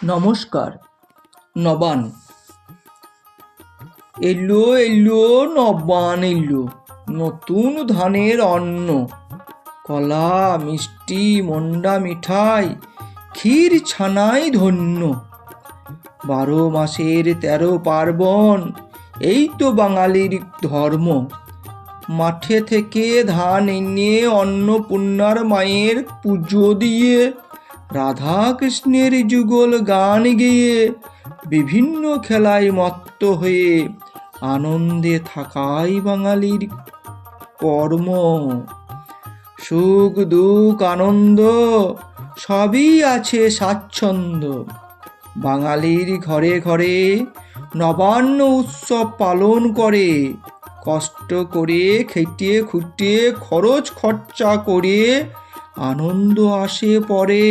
নমস্কার। নবান এলো এলো, নবান এলো, নতুন ধানের অন্ন, কলা মিষ্টি মন্ডা মিঠাই, ক্ষীর ছানাই ধন্য। 12 মাসের 13 পার্বণ, এই তো বাঙালির ধর্ম। মাঠে থেকে ধান এনে অন্নপূর্ণার মায়ের পুজো দিয়ে, রাধা কৃষ্ণের যুগল গান গেয়ে, বিভিন্ন খেলায় মত্ত হয়ে আনন্দে থাকাই বাঙালির কর্ম। সুখ দুঃখ আনন্দ সবই আছে স্বাচ্ছন্দ্য। বাঙালির ঘরে ঘরে নবান্ন উৎসব পালন করে, কষ্ট করে খেটে খুঁটে খরচ খরচা করে আনন্দ আসে পরে।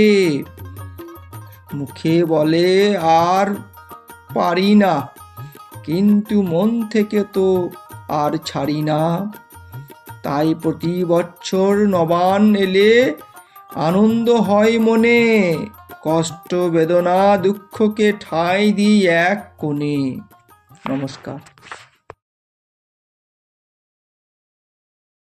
মুখে বলে আর পারি না, কিন্তু মন থেকে তো আর ছাড়ি না। তাই প্রতি বছর নবান এলে আনন্দ হয় মনে, কষ্ট বেদনা দুঃখকে ঠাঁই দিই এক কোণে। নমস্কার।